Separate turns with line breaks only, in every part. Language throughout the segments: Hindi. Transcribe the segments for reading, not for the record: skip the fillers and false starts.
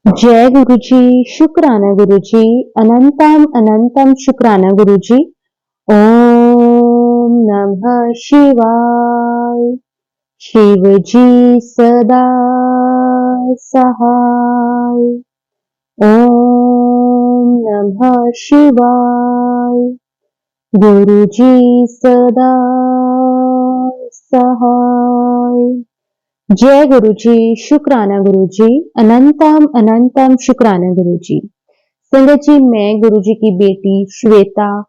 जय गुरु जी, शुक्राना गुरु जी, अनंतम अनंतम शुक्राना गुरु जी। ओम नमः शिवाय। शिव जी सदा सहाय। ओम नमः शिवाय। गुरु जी सदा सहाय। जय गुरु जी, शुक्राना गुरु जी, अनंतम अनंतम शुक्राना गुरु जी। संगत जी, मैं गुरु जी की बेटी श्वेता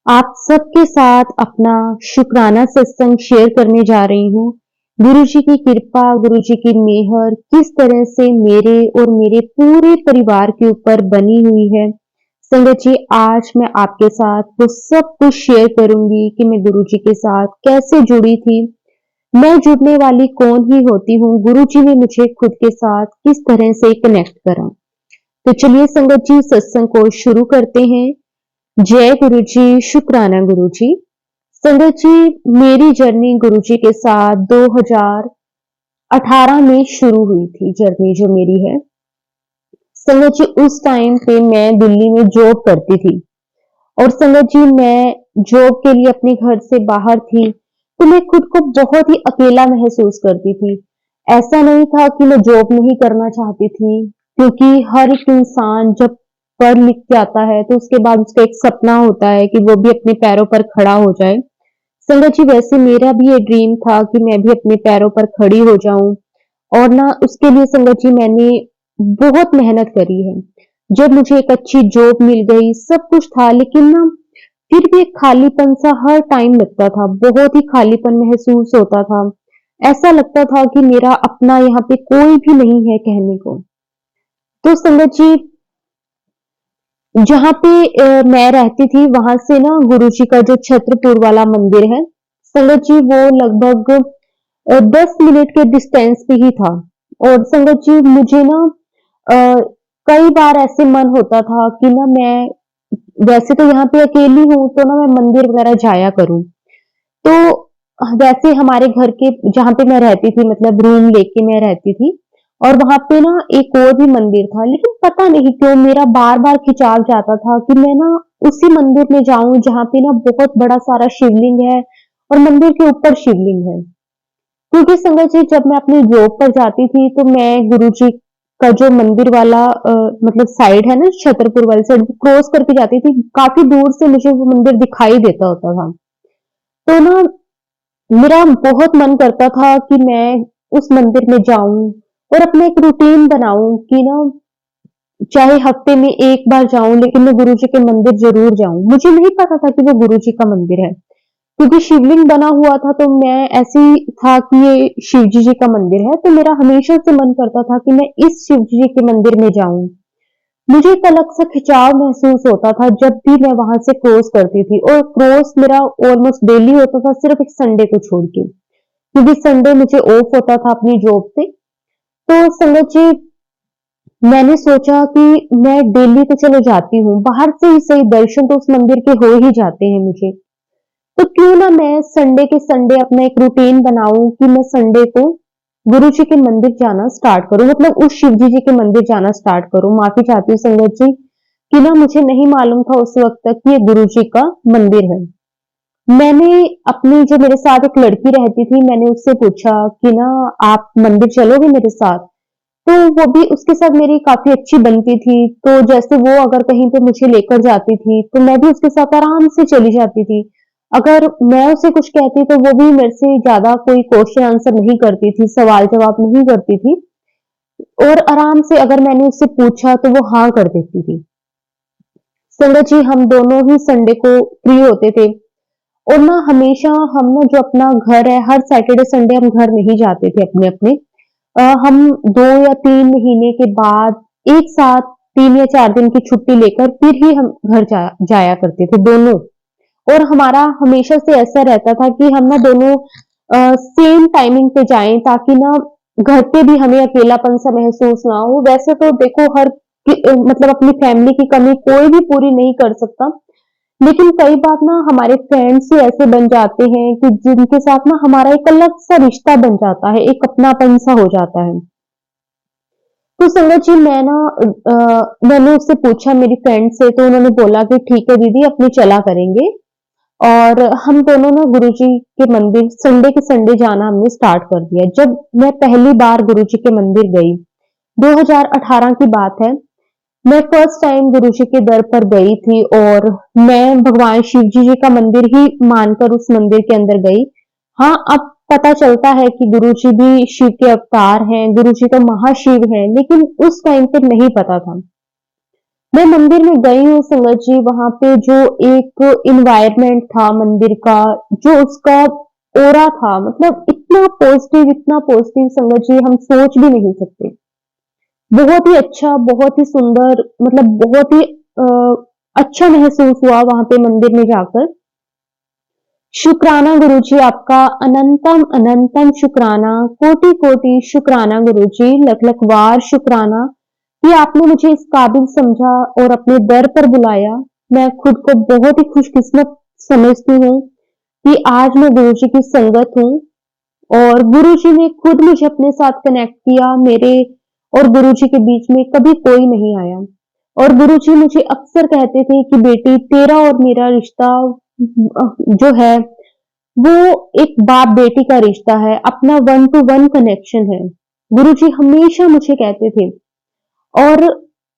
आप सबके साथ अपना शुक्राना सत्संग शेयर करने जा रही हूँ। गुरु जी की कृपा, गुरु जी की मेहर किस तरह से मेरे और मेरे पूरे परिवार के ऊपर बनी हुई है। संगत जी, आज मैं आपके साथ वो सब कुछ शेयर करूंगी कि मैं गुरु जी के साथ कैसे जुड़ी थी, मैं जुड़ने वाली कौन ही होती हूँ, गुरु जी ने मुझे खुद के साथ किस तरह से कनेक्ट करा। तो चलिए संगत जी, सत्संग को शुरू करते हैं। जय गुरु जी, शुक्राना गुरु जी। संगत जी, मेरी जर्नी गुरु जी के साथ 2018 में शुरू हुई थी। जर्नी जो मेरी है संगत जी, उस टाइम पे मैं दिल्ली में जॉब करती थी और संगत जी मैं जॉब के लिए अपने घर से बाहर थी, तो मैं खुद को बहुत ही अकेला महसूस करती थी। ऐसा नहीं था कि मैं जॉब नहीं करना चाहती थी, क्योंकि हर एक इंसान जब पढ़ लिख के आता है तो उसके बाद उसका एक सपना होता है कि वो भी अपने पैरों पर खड़ा हो जाए। संगत जी, वैसे मेरा भी ये ड्रीम था कि मैं भी अपने पैरों पर खड़ी हो जाऊं, और ना उसके लिए संगत जी मैंने बहुत मेहनत करी है। जब मुझे एक अच्छी जॉब मिल गई, सब कुछ था, लेकिन ना फिर भी एक खालीपन सा हर टाइम लगता था, बहुत ही खालीपन महसूस होता था। ऐसा लगता था कि मेरा अपना यहाँ पे कोई भी नहीं है कहने को। तो संगत जी, जहाँ पे मैं रहती थी वहां से ना गुरु जी का जो छत्रपुर वाला मंदिर है संगत जी, वो लगभग 10 मिनट के डिस्टेंस पे ही था। और संगत जी, मुझे ना अ, कई बार ऐसे मन होता था कि ना मैं वैसे तो यहाँ पे अकेली हूँ, तो ना मैं मंदिर वगैरह जाया करूँ। तो वैसे हमारे घर के जहाँ पे मैं रहती थी, मतलब रूम लेके मैं रहती थी, और वहां पे ना एक और भी मंदिर था, लेकिन पता नहीं क्यों मेरा बार बार खिंचाव जाता था कि मैं ना उसी मंदिर में जाऊं जहाँ पे ना बहुत बड़ा सारा शिवलिंग है और मंदिर के ऊपर शिवलिंग है। क्योंकि संगत जी, जब मैं अपनी जॉब पर जाती थी तो मैं गुरु जी का जो मंदिर वाला मतलब साइड है ना, छतरपुर वाली साइड क्रॉस करके जाती थी, काफी दूर से मुझे वो मंदिर दिखाई देता होता था। तो ना मेरा बहुत मन करता था कि मैं उस मंदिर में जाऊं और अपना एक रूटीन बनाऊं कि ना चाहे हफ्ते में एक बार जाऊं, लेकिन मैं गुरु जी के मंदिर जरूर जाऊं। मुझे नहीं पता था कि वो गुरु जी का मंदिर है, क्योंकि शिवलिंग बना हुआ था, तो मैं ऐसे ही था कि ये शिव जी का मंदिर है, तो मेरा हमेशा से मन करता था कि मैं इस शिव जी के मंदिर में जाऊं। मुझे एक अलग सा खिंचाव महसूस होता था जब भी मैं वहां से क्रॉस करती थी, और क्रॉस मेरा ऑलमोस्ट डेली होता था, सिर्फ एक संडे को छोड़ के, क्योंकि संडे मुझे ऑफ होता था अपनी जॉब से। तो संगत जी, मैंने सोचा कि मैं डेली तो चलो जाती हूँ, बाहर से ही सही दर्शन तो उस मंदिर के हो ही जाते हैं मुझे, तो क्यों ना मैं संडे के संडे अपना एक रूटीन बनाऊं कि मैं संडे को गुरु जी के मंदिर जाना स्टार्ट करूं, मतलब उस शिव जी के मंदिर जाना स्टार्ट करूं। माफी चाहती हूँ संगत जी कि ना मुझे नहीं मालूम था उस वक्त तक कि ये गुरु जी का मंदिर है। मैंने अपनी जो मेरे साथ एक लड़की रहती थी, मैंने उससे पूछा कि ना आप मंदिर चलोगे मेरे साथ। तो वो भी, उसके साथ मेरी काफी अच्छी बनती थी, तो जैसे वो अगर कहीं पे मुझे लेकर जाती थी तो मैं भी उसके साथ आराम से चली जाती थी। अगर मैं उसे कुछ कहती तो वो भी मेरे से ज्यादा कोई क्वेश्चन आंसर नहीं करती थी, सवाल जवाब नहीं करती थी, और आराम से अगर मैंने उससे पूछा तो वो हाँ कर देती थी। संगत जी, हम दोनों ही संडे को फ्री होते थे, और ना हमेशा हम ना जो अपना घर है, हर सैटरडे संडे हम घर नहीं जाते थे अपने अपने। हम 2 या 3 महीने के बाद एक साथ 3 या 4 दिन की छुट्टी लेकर फिर ही हम घर जाया करते थे दोनों। और हमारा हमेशा से ऐसा रहता था कि हम ना दोनों सेम टाइमिंग पे जाएं, ताकि ना घर पे भी हमें अकेलापन सा महसूस ना हो। वैसे तो देखो मतलब अपनी फैमिली की कमी कोई भी पूरी नहीं कर सकता, लेकिन कई बार ना हमारे फ्रेंड्स ही ऐसे बन जाते हैं कि जिनके साथ ना हमारा एक अलग सा रिश्ता बन जाता है, एक अपनापन सा हो जाता है। तो संगत जी मैंने उससे पूछा मेरी फ्रेंड से, तो उन्होंने बोला कि ठीक है दीदी अपनी चला करेंगे। और हम दोनों ना गुरुजी के मंदिर संडे के संडे जाना हमने स्टार्ट कर दिया। जब मैं पहली बार गुरुजी के मंदिर गई, 2018 की बात है, मैं फर्स्ट टाइम गुरुजी के दर पर गई थी और मैं भगवान शिव जी का मंदिर ही मानकर उस मंदिर के अंदर गई। हाँ, अब पता चलता है कि गुरुजी भी शिव के अवतार हैं, गुरुजी तो महाशिव हैं, लेकिन उस टाइम पे नहीं पता था। मैं मंदिर में गई हूँ संगत जी, वहां पे जो एक इन्वायरमेंट था मंदिर का, जो उसका ओरा था, मतलब इतना पॉजिटिव संगत जी हम सोच भी नहीं सकते। बहुत ही अच्छा, बहुत ही सुंदर, मतलब बहुत ही अच्छा महसूस हुआ वहां पे मंदिर में जाकर। शुक्राना गुरुजी आपका, अनंतम अनंतम शुक्राना, कोटि कोटि शुक्राना गुरुजी, लख लख बार शुक्राना कि आपने मुझे इस काबिल समझा और अपने दर पर बुलाया। मैं खुद को बहुत ही खुशकिस्मत समझती हूँ कि आज मैं गुरुजी की संगत हूँ और गुरुजी ने खुद मुझे अपने साथ कनेक्ट किया। मेरे और गुरुजी के बीच में कभी कोई नहीं आया। और गुरुजी मुझे अक्सर कहते थे कि बेटी तेरा और मेरा रिश्ता जो है वो एक बाप बेटी का रिश्ता है, अपना वन टू वन कनेक्शन है। गुरुजी हमेशा मुझे कहते थे। और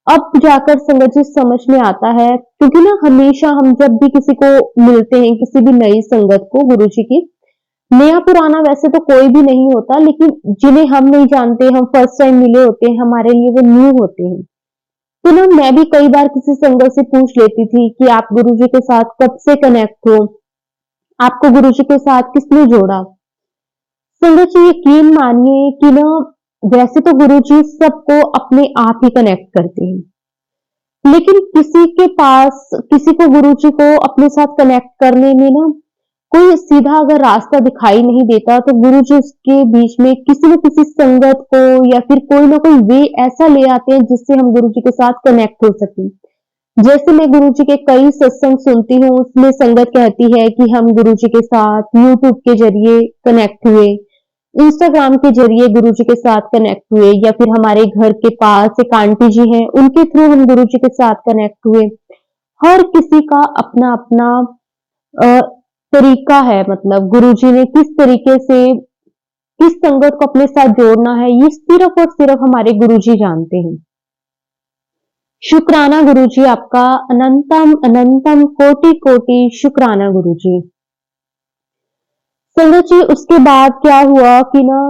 अब जाकर संगत जी समझ में आता है, क्योंकि ना हमेशा हम जब भी किसी को मिलते हैं, किसी भी नई संगत को गुरुजी की, नया पुराना वैसे तो कोई भी नहीं होता, लेकिन जिन्हें हम नहीं जानते, हम फर्स्ट टाइम मिले होते हैं, हमारे लिए वो न्यू होते हैं। तो ना मैं भी कई बार किसी संगत से पूछ लेती थी कि आप गुरुजी के साथ कब से कनेक्ट हो, आपको गुरुजी के साथ किसने जोड़ा। संगत जी यकीन मानिए कि ना वैसे तो गुरुजी सबको अपने आप ही कनेक्ट करते हैं, लेकिन किसी को गुरुजी को अपने साथ कनेक्ट करने में ना कोई सीधा अगर रास्ता दिखाई नहीं देता, तो गुरुजी उसके बीच में किसी न किसी संगत को या फिर कोई ना कोई वे ऐसा ले आते हैं जिससे हम गुरुजी के साथ कनेक्ट हो सके। जैसे मैं गुरुजी के कई सत्संग सुनती हूँ, उसमें संगत कहती है कि हम गुरुजी के साथ यूट्यूब के जरिए कनेक्ट हुए, इंस्टाग्राम के जरिए गुरुजी के साथ कनेक्ट हुए, या फिर हमारे घर के पास एक आंटी जी हैं, उनके थ्रू हम गुरुजी के साथ कनेक्ट हुए। हर किसी का अपना अपना अ, तरीका है, मतलब गुरुजी ने किस तरीके से किस संगत को अपने साथ जोड़ना है, ये सिर्फ और सिर्फ हमारे गुरुजी जानते हैं। शुक्राना गुरुजी आपका, अनंतम अनंतम कोटि कोटि शुक्राना गुरुजी। संगत जी उसके बाद क्या हुआ कि ना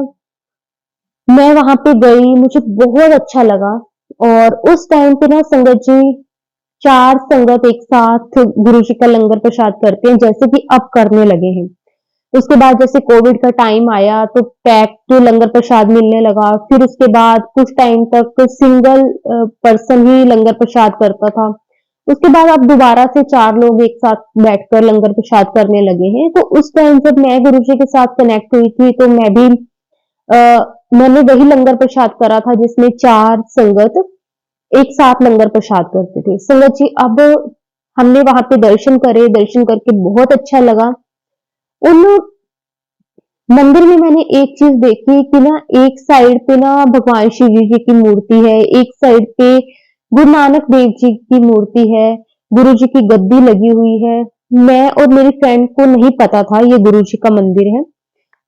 मैं वहां पे गई, मुझे बहुत अच्छा लगा। और उस टाइम पे ना संगत जी 4 संगत एक साथ गुरुजी का लंगर प्रसाद करते हैं, जैसे कि अब करने लगे हैं। उसके बाद जैसे कोविड का टाइम आया तो पैक्ड लंगर प्रसाद मिलने लगा। फिर उसके बाद कुछ टाइम तक सिंगल पर्सन ही लंगर प्रसाद करता था। उसके बाद अब दोबारा से 4 लोग एक साथ बैठकर लंगर प्रसाद करने लगे हैं। तो उस टाइम जब मैं गुरुजी के साथ कनेक्ट हुई थी, तो अ, मैंने वही लंगर प्रसाद करा था जिसमें 4 संगत एक साथ लंगर प्रसाद करते थे। संगत जी अब हमने वहां पे दर्शन करे, दर्शन करके बहुत अच्छा लगा। उन मंदिर में मैंने एक चीज देखी कि ना एक साइड पे ना भगवान शिव जी की मूर्ति है, एक साइड पे गुरु नानक देव जी की मूर्ति है, गुरु जी की गद्दी लगी हुई है। मैं और मेरी फ्रेंड को नहीं पता था ये गुरु जी का मंदिर है।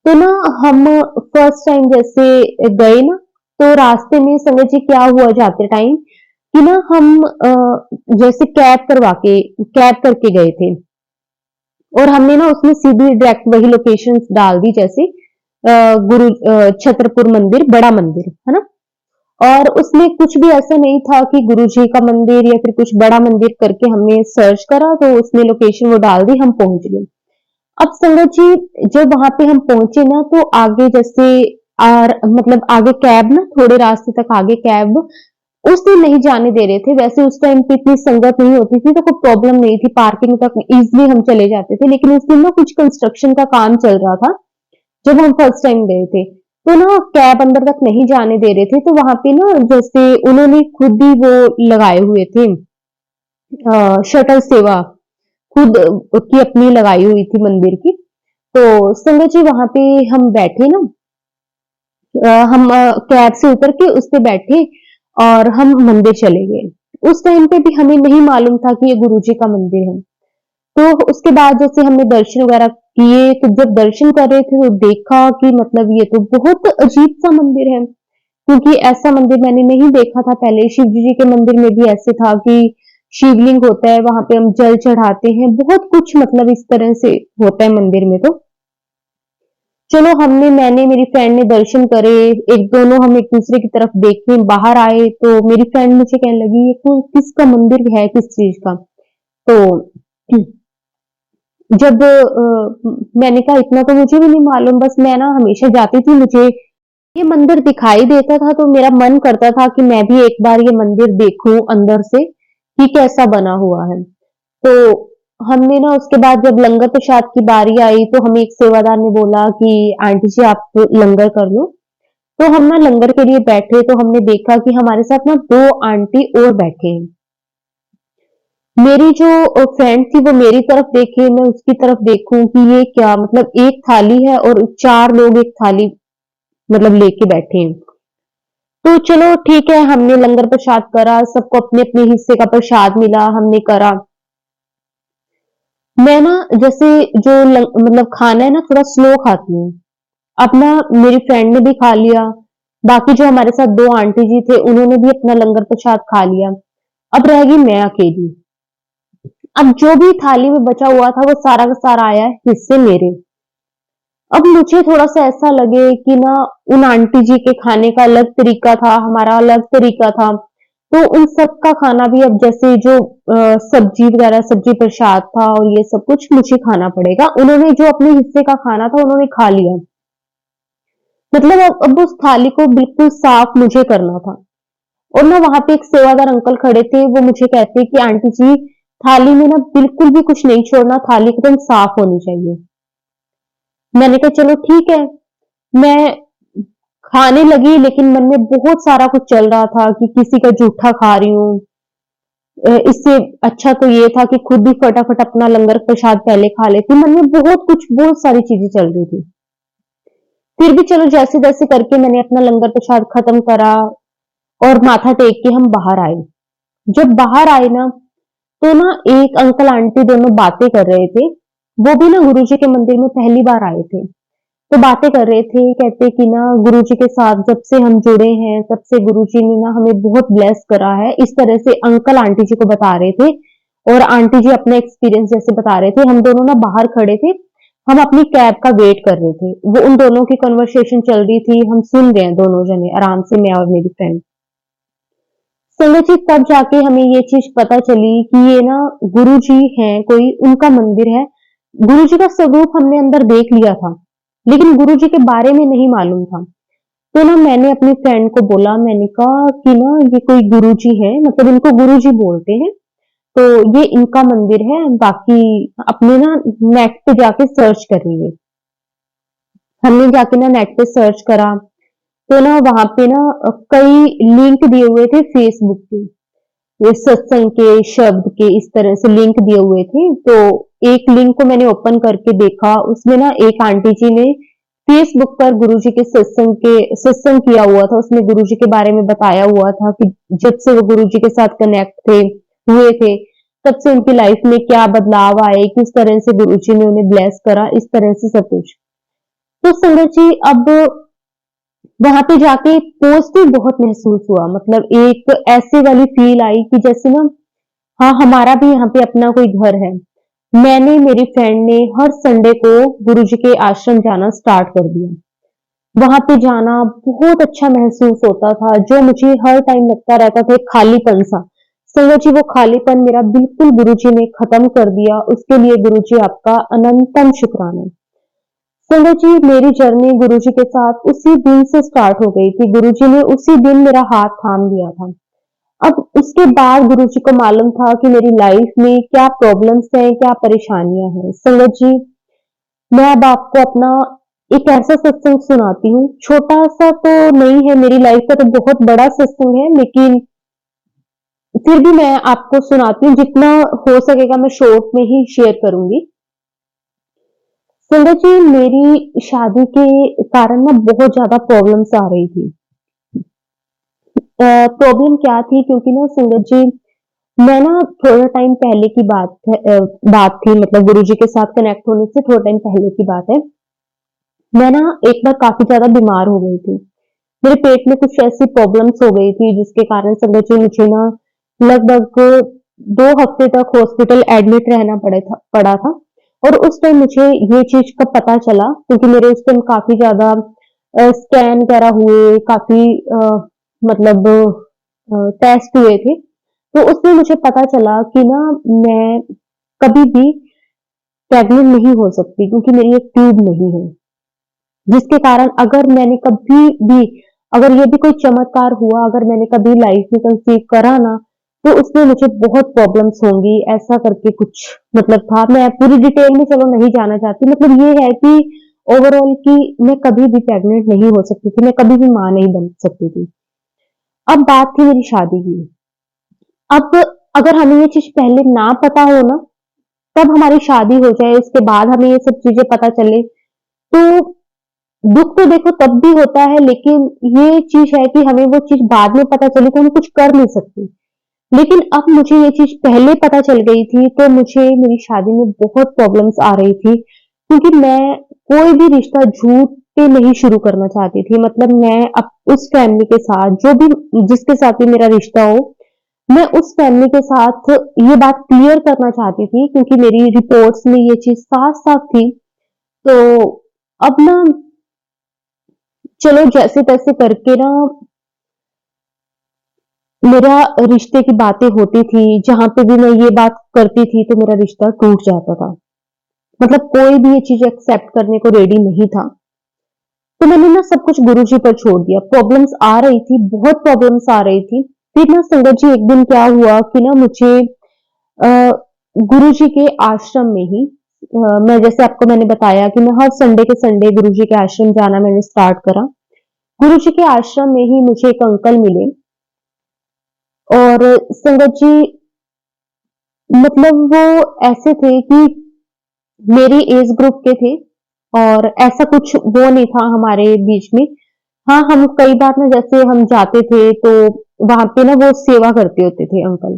तो ना हम फर्स्ट टाइम जैसे गए ना, तो रास्ते में संगत जी क्या हुआ जाते टाइम कि ना हम जैसे कैब करके गए थे, और हमने ना उसमें सीधी डायरेक्ट वही लोकेशंस डाल दी, जैसे छतरपुर मंदिर बड़ा मंदिर है ना। और उसमें कुछ भी ऐसा नहीं था कि गुरुजी का मंदिर या फिर कुछ बड़ा मंदिर करके हमने सर्च करा तो उसमें लोकेशन वो डाल दी, हम पहुंच गए। अब संगत जी जब वहां पे हम पहुंचे ना, तो आगे जैसे मतलब आगे कैब ना थोड़े रास्ते तक आगे कैब उस दिन नहीं जाने दे रहे थे। वैसे उस टाइम पे इतनी संगत नहीं होती थी तो कोई प्रॉब्लम नहीं थी, पार्किंग तक इजिली हम चले जाते थे। लेकिन उस दिन ना कुछ कंस्ट्रक्शन का काम चल रहा था जब हम फर्स्ट टाइम गए थे, तो ना कैब अंदर तक नहीं जाने दे रहे थे। तो वहां पे ना जैसे उन्होंने खुद ही वो लगाए हुए थे, शटल सेवा खुद की अपनी लगाई हुई थी मंदिर की। तो संगत जी वहां पे हम बैठे ना, हम कैब से उतर के उस पे बैठे और हम मंदिर चले गए। उस टाइम पे भी हमें नहीं मालूम था कि ये गुरुजी का मंदिर है। तो उसके बाद जैसे हमने दर्शन वगैरह किए, तो जब दर्शन कर रहे थे तो देखा कि मतलब ये तो बहुत अजीब-सा मंदिर है, क्योंकि ऐसा मंदिर मैंने नहीं देखा था पहले। शिव जी के मंदिर में भी ऐसे था कि शिवलिंग होता है, वहाँ पे हम जल चढ़ाते हैं, बहुत कुछ मतलब इस तरह से होता है मंदिर में तो। चलो मैंने मेरी फ्रेंड ने दर्शन करे, एक दोनों हम एक-दूसरे की तरफ देखे, बाहर आए तो मेरी फ्रेंड मुझे कहने लगी ये तो किसका मंदिर है, किस चीज़ का? तो जब मैंने कहा इतना तो मुझे भी नहीं मालूम, बस मैं ना हमेशा जाती थी, मुझे ये मंदिर दिखाई देता था तो मेरा मन करता था कि मैं भी एक बार ये मंदिर देखूं अंदर से कि कैसा बना हुआ है। तो हमने ना उसके बाद जब लंगर प्रसाद की बारी आई तो हमें एक सेवादार ने बोला कि आंटी जी आप लंगर कर लो। तो हम ना लंगर के लिए बैठे तो हमने देखा कि हमारे साथ ना दो आंटी और बैठे हैं। मेरी जो फ्रेंड थी वो मेरी तरफ देखे, मैं उसकी तरफ देखूं कि ये क्या, मतलब एक थाली है और चार लोग एक थाली मतलब लेके बैठे हैं। तो चलो ठीक है, हमने लंगर प्रसाद करा, सबको अपने अपने हिस्से का प्रसाद मिला, हमने करा। मैं ना जैसे मतलब खाना है ना थोड़ा स्लो खाती हूँ। अब ना मेरी फ्रेंड ने भी खा लिया, बाकी जो हमारे साथ दो आंटी जी थे उन्होंने भी अपना लंगर प्रसाद खा लिया। अब रह गई मैं अकेली। अब जो भी थाली में बचा हुआ था वो सारा का सारा आया है हिस्से मेरे। अब मुझे थोड़ा-सा ऐसा लगे कि ना उन आंटी जी के खाने का अलग तरीका था, हमारा अलग तरीका था। तो उन सब का खाना भी अब जैसे जो सब्जी वगैरह सब्जी प्रसाद था और ये सब कुछ मुझे खाना पड़ेगा। उन्होंने जो अपने हिस्से का खाना था उन्होंने खा लिया। मतलब अब उस थाली को बिल्कुल साफ मुझे करना था। और ना वहाँ पे एक सेवादार अंकल खड़े थे, वो मुझे कहते कि आंटी जी थाली में ना बिल्कुल भी कुछ नहीं छोड़ना, थाली एकदम साफ होनी चाहिए। मैंने कहा चलो ठीक है। मैं खाने लगी लेकिन मन में बहुत सारा कुछ चल रहा था कि किसी का जूठा खा रही हूँ। इससे अच्छा तो ये था कि खुद ही फटाफट अपना लंगर प्रसाद पहले खा लेती। मन में बहुत सारी चीजें चल रही थी। फिर भी चलो जैसे-तैसे करके मैंने अपना लंगर प्रसाद खत्म करा और माथा टेक के हम बाहर आए। जब बाहर आए ना, तो ना एक अंकल आंटी दोनों बातें कर रहे थे। वो भी ना गुरुजी के मंदिर में पहली बार आए थे। तो बातें कर रहे थे, कहते कि ना गुरुजी के साथ जब से हम जुड़े हैं, तब से गुरुजी ने ना हमें बहुत ब्लेस करा है। इस तरह से अंकल आंटी जी को बता रहे थे और आंटी जी अपना एक्सपीरियंस जैसे बता रहे थे। हम दोनों ना बाहर खड़े थे, हम अपनी कैब का वेट कर रहे थे। वो उन दोनों की कन्वर्सेशन चल रही थी, हम सुन रहे हैं दोनों जने आराम से, मैं और मेरी फ्रेंड। संगत जी तब जाके हमें ये चीज पता चली कि ये ना गुरुजी हैं, कोई उनका मंदिर है। गुरुजी का स्वरूप हमने अंदर देख लिया था, लेकिन गुरुजी के बारे में नहीं मालूम था। तो ना मैंने अपनी फ्रेंड को बोला, मैंने कहा कि ना ये कोई गुरुजी है, मतलब इनको गुरुजी बोलते हैं, तो ये इनका मंदिर है, बाकी अपने ना नेट पे जाके सर्च करेंगे। हमने जाके ना नेट पे सर्च करा, तो ना वहां पे ना कई लिंक दिए हुए थे फेसबुक के, ये सत्संग के शब्द के इस तरह से लिंक दिए हुए थे। तो एक लिंक को मैंने ओपन करके देखा, उसमें ना एक आंटी जी ने फेसबुक पर गुरुजी के सत्संग किया हुआ था। उसमें गुरुजी के बारे में बताया हुआ था कि जब से वो गुरुजी के साथ कनेक्ट हुए थे, तब से उनकी लाइफ में क्या बदलाव आए, किस तरह से गुरुजी ने उन्हें ब्लेस करा, इस तरह से सब कुछ। तो संगत जी अब वहां पे जाके पॉजिटिव बहुत महसूस हुआ, मतलब एक ऐसे वाली फील आई कि जैसे ना हाँ हमारा भी यहाँ पे अपना कोई घर है। मैंने मेरी फ्रेंड ने हर संडे को गुरुजी के आश्रम जाना स्टार्ट कर दिया। वहां पे जाना बहुत अच्छा महसूस होता था, जो मुझे हर टाइम लगता रहता था एक खालीपन सा। संगत जी वो खालीपन मेरा बिल्कुल गुरुजी ने खत्म कर दिया, उसके लिए गुरुजी आपका अनंतम शुक्राना। संगत जी मेरी जर्नी गुरुजी के साथ उसी दिन से स्टार्ट हो गई थी। गुरुजी ने उसी दिन मेरा हाथ थाम लिया था। अब उसके बाद गुरुजी को मालूम था कि मेरी लाइफ में क्या प्रॉब्लम्स हैं, क्या परेशानियां हैं। संगत जी मैं अब आपको अपना एक ऐसा सत्संग सुनाती हूँ, छोटा सा तो नहीं है, मेरी लाइफ का तो बहुत बड़ा सत्संग है, लेकिन फिर भी मैं आपको सुनाती हूँ, जितना हो सकेगा मैं शॉर्ट में ही शेयर करूंगी। संगत जी मेरी शादी के कारण ना बहुत ज्यादा प्रॉब्लम्स आ रही थी। प्रॉब्लम क्या थी, क्योंकि ना संगत जी, मैं ना थोड़ा टाइम पहले की बात थी, मतलब गुरुजी के साथ कनेक्ट होने से थोड़ा टाइम पहले की बात है। मैं ना एक बार काफ़ी ज़्यादा बीमार हो गई थी। मेरे पेट में कुछ ऐसी प्रॉब्लम्स हो गई थी जिसके कारण संगत जी मुझे ना लगभग 2 हफ्ते तक हॉस्पिटल एडमिट रहना पड़ा था। और उस टाइम मुझे ये चीज़ का पता चला, क्योंकि मेरे उस टाइम काफ़ी ज़्यादा स्कैन वगैरह हुए, काफ़ी मतलब टेस्ट हुए थे। तो उसमें मुझे पता चला कि ना मैं कभी भी प्रेग्नेंट नहीं हो सकती, क्योंकि मेरी एक ट्यूब नहीं है। जिसके कारण अगर मैंने कभी भी, अगर ये भी कोई चमत्कार हुआ, अगर मैंने कभी लाइफ में कंसीव करा ना, तो उसमें मुझे बहुत प्रॉब्लम्स होंगी, ऐसा करके कुछ मतलब था। मैं पूरी डिटेल में चलो नहीं जाना चाहती, मतलब ये है कि ओवरऑल कि मैं कभी भी प्रेग्नेंट नहीं हो सकती थी, मैं कभी भी माँ नहीं बन सकती थी। अब बात थी मेरी शादी की। अब अगर हमें ये चीज़ पहले ना पता हो ना, तब हमारी शादी हो जाए, उसके बाद हमें ये सब चीज़ें पता चले, तो दुःख तो देखो तब भी होता है, लेकिन ये चीज़ है कि हमें वो चीज़ बाद में पता चली तो हम कुछ कर नहीं सकते। लेकिन अब मुझे ये चीज़ पहले पता चल गई थी, तो मुझे मेरी शादी में बहुत प्रॉब्लम्स आ रही थी, क्योंकि मैं कोई भी रिश्ता झूठ पे नहीं शुरू करना चाहती थी। मतलब मैं अब उस फैमिली के साथ, जो भी जिसके साथ भी मेरा रिश्ता हो, मैं उस फैमिली के साथ ये बात क्लियर करना चाहती थी, क्योंकि मेरी रिपोर्ट्स में ये चीज़ साफ-साफ थी। तो अब ना चलो जैसे-तैसे करके ना मेरा रिश्ते की बातें होती थी, जहाँ पे भी मैं ये बात करती थी तो मेरा रिश्ता टूट जाता था। मतलब कोई भी ये चीज़ एक्सेप्ट करने को रेडी नहीं था। तो मैंने ना सब कुछ गुरुजी पर छोड़ दिया। प्रॉब्लम्स आ रही थी, बहुत प्रॉब्लम्स आ रही थी। फिर ना संगत जी एक दिन क्या हुआ कि ना मुझे अ, गुरुजी के आश्रम में ही, मैं जैसे आपको मैंने बताया कि मैं हर संडे के संडे गुरुजी के आश्रम जाना मैंने स्टार्ट करा। गुरुजी के आश्रम में ही मुझे एक अंकल मिले, और संगत जी मतलब वो ऐसे थे कि मेरी एज ग्रुप के थे, और ऐसा कुछ वो नहीं था हमारे बीच में। हाँ, हम कई बार ना जैसे हम जाते थे तो वहाँ पे ना वो सेवा करते होते थे अंकल।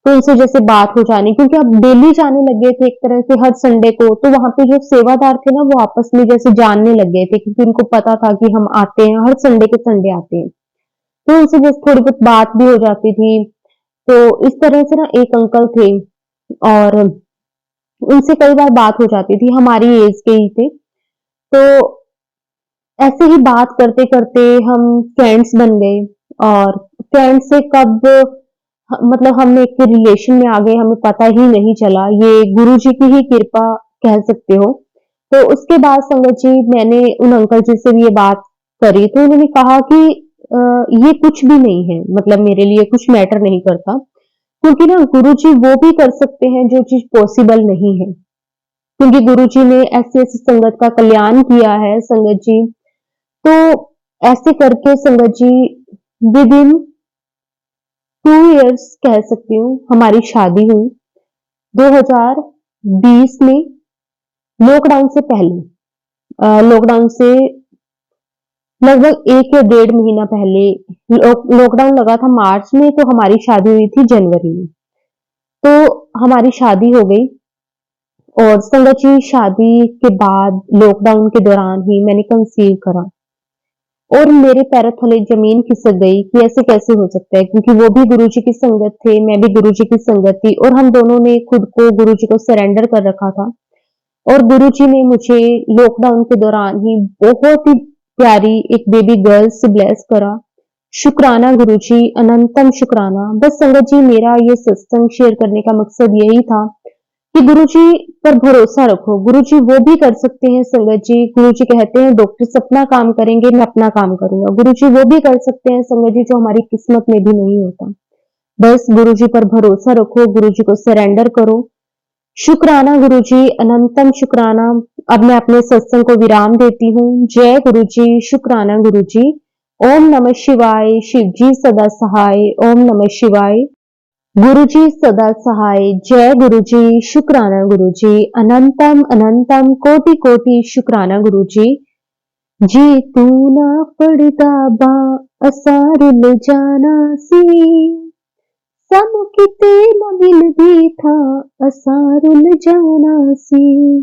तो उनसे जैसे बात हो जानी, क्योंकि अब डेली जाने लग गए थे एक तरह से हर संडे को, तो वहाँ पे जो सेवादार थे ना वो आपस में जैसे जानने लग गए थे, क्योंकि उनको पता था कि हम आते हैं, हर संडे के संडे आते हैं। तो उनसे जैसे थोड़ी बहुत बात भी हो जाती थी। तो इस तरह से ना एक अंकल थे, और उनसे कई बार बात हो जाती थी, हमारी एज के ही थे। तो ऐसे ही बात करते-करते हम फ्रेंड्स बन गए, और फ्रेंड्स से कब मतलब हम एक रिलेशन में आ गए हमें पता ही नहीं चला। ये गुरुजी की ही कृपा कह सकते हो। तो उसके बाद संगत जी मैंने उन अंकल जी से भी ये बात करी, तो उन्होंने कहा कि ये कुछ भी नहीं है, मतलब मेरे लिए कुछ मैटर नहीं करता, क्योंकि ना गुरुजी वो भी कर सकते हैं जो चीज़ पॉसिबल नहीं है। क्योंकि गुरुजी ने ऐसी-ऐसी संगत का कल्याण किया है संगत जी। तो ऐसे करके संगत जी विद इन 2 इयर्स कह सकती हूँ हमारी शादी हुई, 2020 में, लॉकडाउन से पहले। लॉकडाउन से लगभग 1 या डेढ़ महीना पहले, लॉकडाउन लगा था मार्च में, तो हमारी शादी हुई थी जनवरी में। तो हमारी शादी हो गई, और संगत जी शादी के बाद लॉकडाउन के दौरान ही मैंने कंसीव करा, और मेरे पैरों तले ज़मीन खिसक गई कि ऐसे कैसे हो सकता है, क्योंकि वो भी गुरुजी की संगत थे, मैं भी गुरुजी की संगत थी, और हम दोनों ने खुद को गुरुजी को सरेंडर कर रखा था। और गुरुजी ने मुझे लॉकडाउन के दौरान ही बहुत ही प्यारी एक बेबी गर्ल से ब्लेस करा। शुक्राना गुरुजी, अनंतम शुक्राना। बस संगत जी मेरा ये सत्संग शेयर करने का मकसद यही था कि गुरुजी पर भरोसा रखो, गुरुजी वो भी कर सकते हैं संगत जी। गुरुजी कहते हैं डॉक्टर्स अपना काम करेंगे, मैं अपना काम करूंगा। गुरुजी वो भी कर सकते हैं संगत जी जो हमारी किस्मत में भी नहीं होता। बस गुरुजी पर भरोसा रखो, गुरुजी को सरेंडर करो। शुक्राना गुरुजी, अनंतम शुक्राना। अब मैं अपने सत्संग को विराम देती हूँ। जय गुरुजी, शुक्राना गुरुजी। ओम नमः शिवाय, शिव जी सदा सहाय। ओम नमः शिवाय। गुरुजी सदा सहाय। जय गुरुजी, शुक्राना गुरुजी, अनंतम अनंतम कोटि कोटि शुक्राना गुरुजी। जी तू ना पड़ता बा असां रुल जानासीं, साम्हूं किते न मिलदी थां, असां रुल जानासीं।